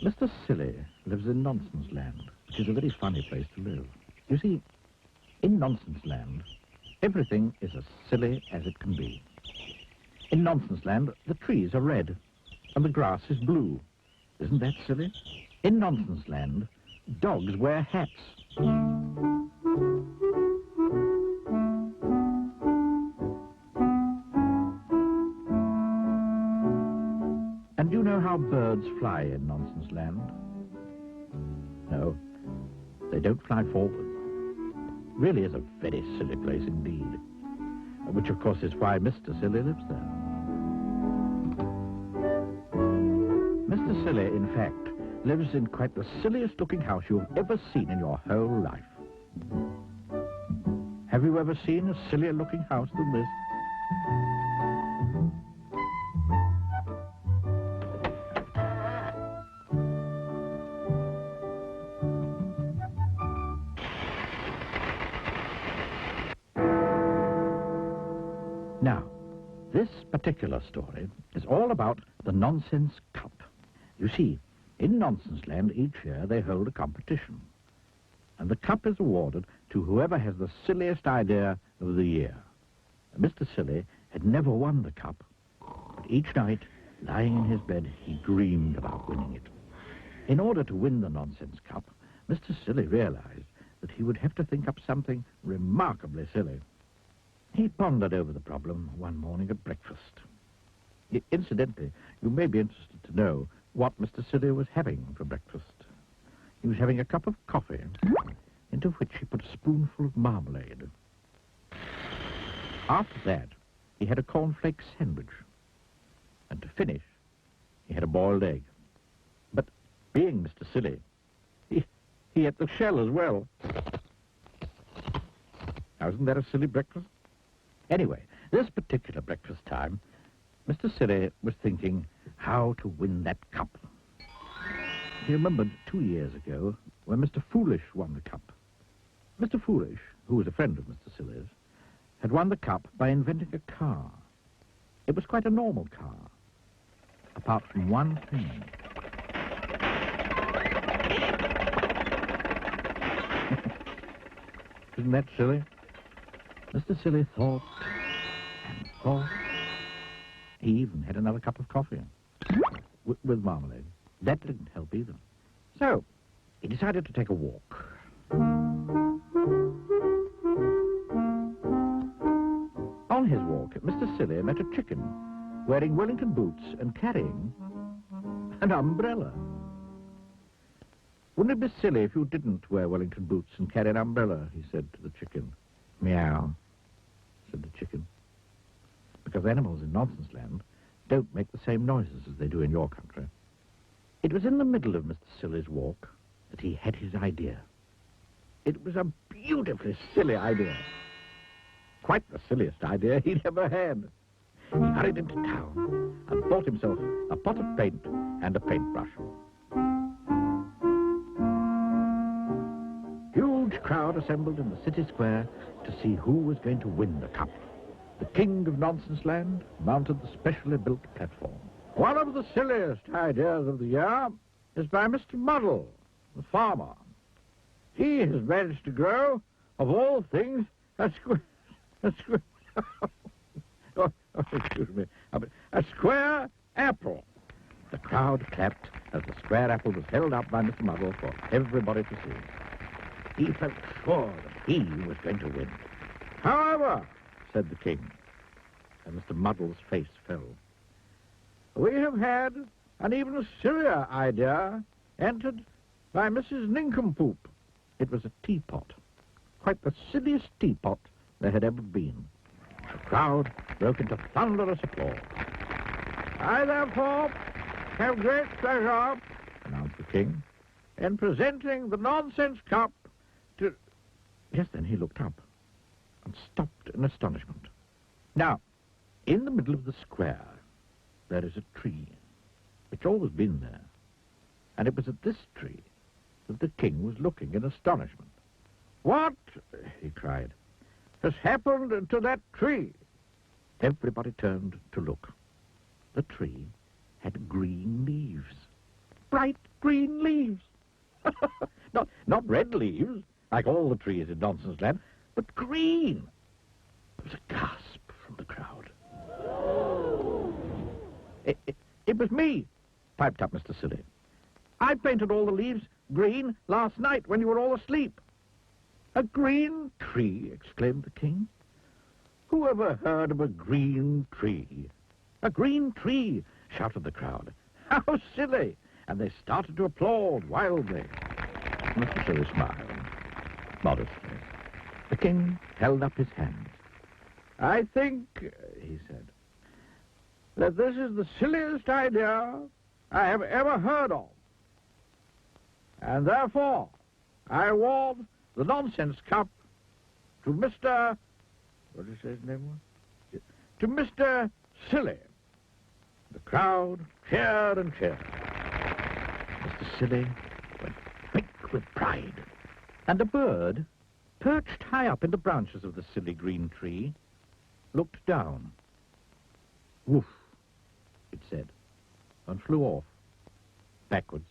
Mr. Silly lives in Nonsenseland, which is a very funny place to live. You see, in Nonsenseland, everything is as silly as it can be. In Nonsenseland, the trees are red, and the grass is blue. Isn't that silly? In Nonsenseland, dogs wear hats. And you know how birds fly in Nonsenseland? No, they don't fly forward. Really is a very silly place indeed. Which, of course, is why Mr. Silly lives there. Mr. Silly, in fact, lives in quite the silliest-looking house you've ever seen in your whole life. Have you ever seen a sillier-looking house than this? Now, this particular story is all about the Nonsense Cup. You see, in Nonsenseland each year they hold a competition, and the cup is awarded to whoever has the silliest idea of the year. Mr. Silly had never won the cup, but each night, lying in his bed, he dreamed about winning it. In order to win the Nonsense Cup, Mr. Silly realized that he would have to think up something remarkably silly. He pondered over the problem one morning at breakfast. Incidentally, you may be interested to know what Mr. Silly was having for breakfast. He was having a cup of coffee, into which he put a spoonful of marmalade. After that, he had a cornflake sandwich. And to finish, he had a boiled egg. But being Mr. Silly, he ate the shell as well. Now, isn't that a silly breakfast? Anyway, this particular breakfast time, Mr. Silly was thinking how to win that cup. He remembered 2 years ago when Mr. Foolish won the cup. Mr. Foolish, who was a friend of Mr. Silly's, had won the cup by inventing a car. It was quite a normal car, apart from one thing. Isn't that silly? Mr. Silly thought and thought. He even had another cup of coffee with marmalade. That didn't help either. So, he decided to take a walk. On his walk, Mr. Silly met a chicken wearing Wellington boots and carrying an umbrella. Wouldn't it be silly if you didn't wear Wellington boots and carry an umbrella, he said to the chicken. Meow, said the chicken. Because animals in Nonsenseland don't make the same noises as they do in your country. It was in the middle of Mr. Silly's walk that he had his idea. It was a beautifully silly idea. Quite the silliest idea he'd ever had. He hurried into town and bought himself a pot of paint and a paintbrush. Huge crowd assembled in the city square to see who was going to win the cup. The king of Nonsenseland mounted the specially built platform. One of the silliest ideas of the year is by Mr. Muddle, the farmer. He has managed to grow, of all things, a square apple. The crowd clapped as the square apple was held up by Mr. Muddle for everybody to see. He felt sure that he was going to win. However, said the king, and Mr. Muddle's face fell, we have had an even sillier idea entered by Mrs. Nincompoop. It was a teapot, quite the silliest teapot there had ever been. The crowd broke into thunderous applause. I, therefore, have great pleasure, announced the king, in presenting the Nonsense Cup to... Just then he looked up and stopped in astonishment. Now, in the middle of the square, there is a tree. It's always been there. And it was at this tree that the king was looking in astonishment. What, he cried, has happened to that tree? Everybody turned to look. The tree had green leaves. bright green leaves. Not red leaves, like all the trees in Nonsenseland, but green. There was a gasp from the crowd. It was me, piped up Mr. Silly. I painted all the leaves green last night when you were all asleep. A green tree, exclaimed the king. Who ever heard of a green tree? A green tree, shouted the crowd. How silly! And they started to applaud wildly. Mr. Silly smiled, modestly. The king held up his hands. I think, he said, that this is the silliest idea I have ever heard of. And therefore, I award the nonsense cup to Mr. What did you say his name was? To Mr. Silly. The crowd cheered and cheered. Mr. Silly went quick with pride. And a bird, perched high up in the branches of the silly green tree, looked down. Woof, it said, and flew off, backwards.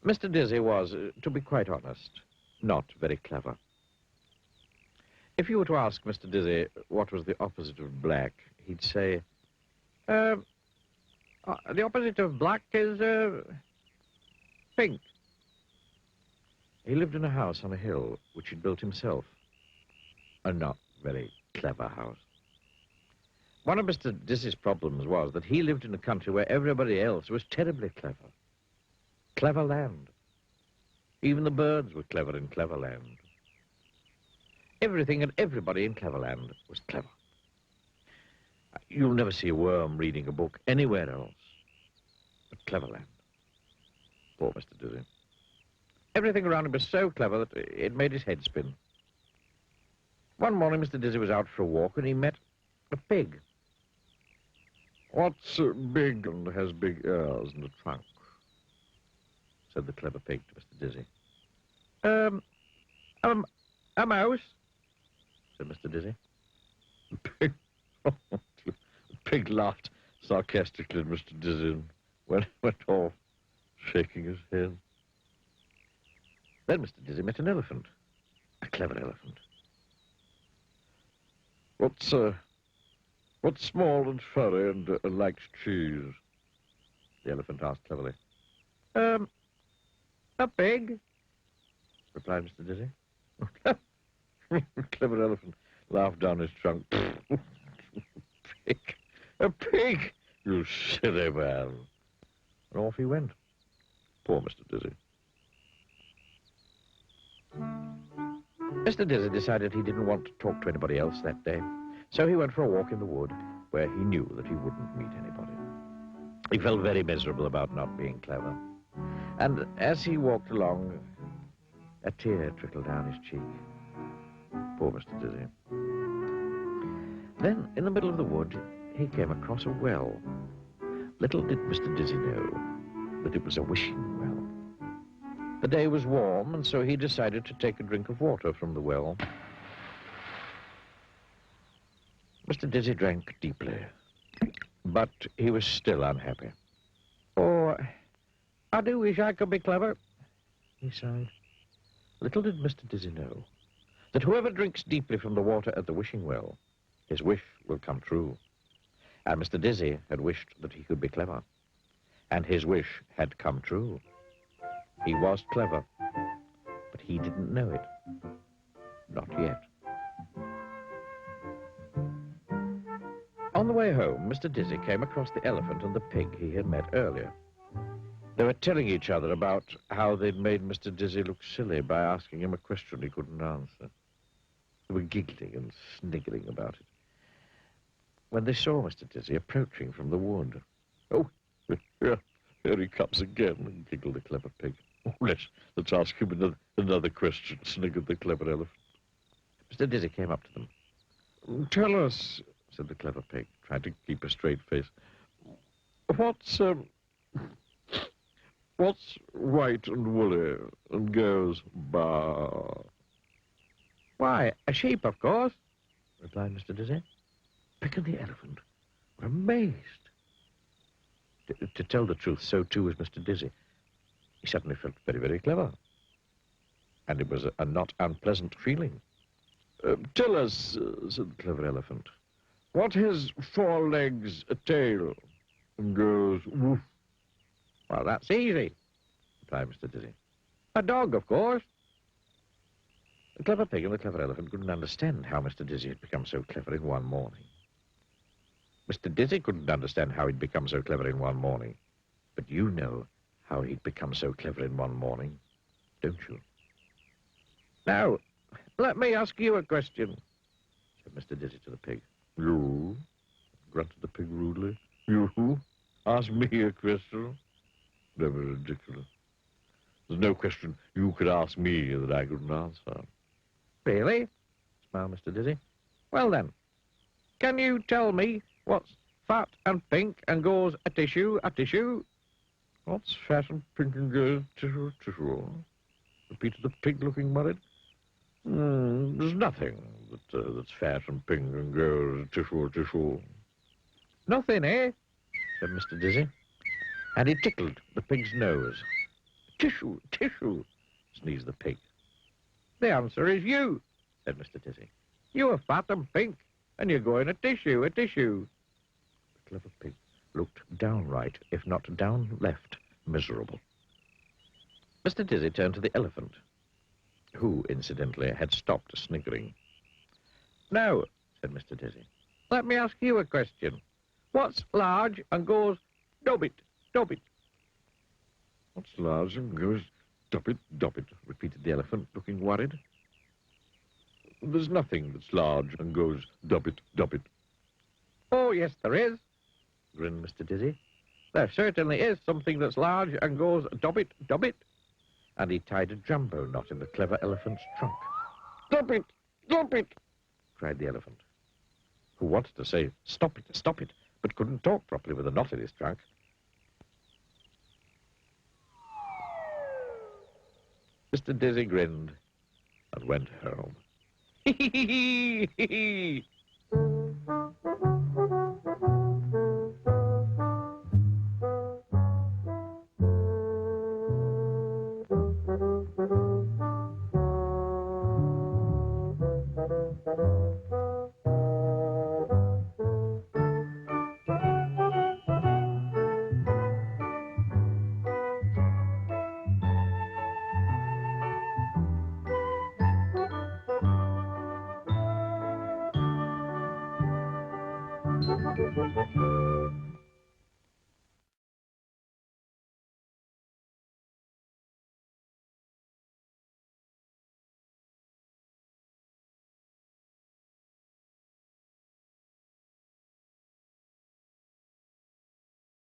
Mr. Dizzy was, to be quite honest, not very clever. If you were to ask Mr. Dizzy what was the opposite of black, he'd say, the opposite of black is, pink. He lived in a house on a hill, which he'd built himself. A not very clever house. One of Mr. Dizzy's problems was that he lived in a country where everybody else was terribly clever. Cleverland. Even the birds were clever in Cleverland. Everything and everybody in Cleverland was clever. You'll never see a worm reading a book anywhere else but Cleverland. Poor Mr. Dizzy. Everything around him was so clever that it made his head spin. One morning, Mr. Dizzy was out for a walk and he met a pig. What's big and has big ears and a trunk? Said the clever pig to Mr. Dizzy. A mouse, said Mr. Dizzy. The pig laughed sarcastically at Mr. Dizzy and went off, shaking his head. Then Mr. Dizzy met an elephant, a clever elephant. What's small and furry and likes cheese? The elephant asked cleverly. A pig, replied Mr. Dizzy. The clever elephant laughed down his trunk. Pig, a pig, you silly man. And off he went. Poor Mr. Dizzy. Mr. Dizzy decided he didn't want to talk to anybody else that day, so he went for a walk in the wood where he knew that he wouldn't meet anybody. He felt very miserable about not being clever. And as he walked along, a tear trickled down his cheek. Poor Mr. Dizzy. Then, in the middle of the wood, he came across a well. Little did Mr. Dizzy know that it was a wishing well. The day was warm, and so he decided to take a drink of water from the well. Mr. Dizzy drank deeply, but he was still unhappy. Oh, I do wish I could be clever, he sighed. Little did Mr. Dizzy know that whoever drinks deeply from the water at the wishing well, his wish will come true. And Mr. Dizzy had wished that he could be clever, and his wish had come true. He was clever, but he didn't know it. Not yet. On the way home, Mr. Dizzy came across the elephant and the pig he had met earlier. They were telling each other about how they'd made Mr. Dizzy look silly by asking him a question he couldn't answer. They were giggling and sniggering about it, when they saw Mr. Dizzy approaching from the wood. "Oh, here he comes again," giggled the clever pig. "Oh, let's ask him another question," sniggered the clever elephant. Mr. Dizzy came up to them. "Tell us," said the clever pig, trying to keep a straight face, what's white and woolly and goes baa?" "Why, a sheep, of course," replied Mr. Dizzy. Pig and the elephant were amazed. To tell the truth, so too was Mr. Dizzy. He suddenly felt very, very clever. And it was a not unpleasant feeling. "Tell us," said the clever elephant, "what has 4 legs, a tail, and goes woof?" "Well, that's easy," replied Mr. Dizzy. "A dog, of course." The clever pig and the clever elephant couldn't understand how Mr. Dizzy had become so clever in one morning. Mr. Dizzy couldn't understand how he'd become so clever in one morning. But you know how he'd become so clever in one morning, don't you? "Now, let me ask you a question," said Mr. Dizzy to the pig. "You?" grunted the pig rudely. "You? Ask me a question? Never ridiculous. There's no question you could ask me that I couldn't answer." "Really?" smiled Mr. Dizzy. "Well then, can you tell me what's fat and pink and goes Atishoo, Atishoo?" "What's fat and pink and goes tissue, tissue?" repeated the pig, looking worried. "There's nothing that's fat and pink and goes tissue, tissue." "Nothing, eh?" said Mr. Dizzy. And he tickled the pig's nose. "Tissue, tissue," sneezed the pig. "The answer is you," said Mr. Dizzy. "You are fat and pink, and you're going a tissue, a tissue." The clever pig looked downright, if not down left, miserable. Mr. Dizzy turned to the elephant, who, incidentally, had stopped sniggering. "Now," said Mr. Dizzy, "let me ask you a question. What's large and goes Dopit, Dopit?" "What's large and goes Dopit, Dopit?" repeated the elephant, looking worried. "There's nothing that's large and goes Dopit, Dopit." "Oh, yes, there is," grinned Mr. Dizzy. "There certainly is something that's large and goes Dopit, Dopit." And he tied a jumbo knot in the clever elephant's trunk. "Stop it! Stop it!" cried the elephant, who wanted to say, stop it, but couldn't talk properly with a knot in his trunk. Mr. Dizzy grinned and went home. Hee.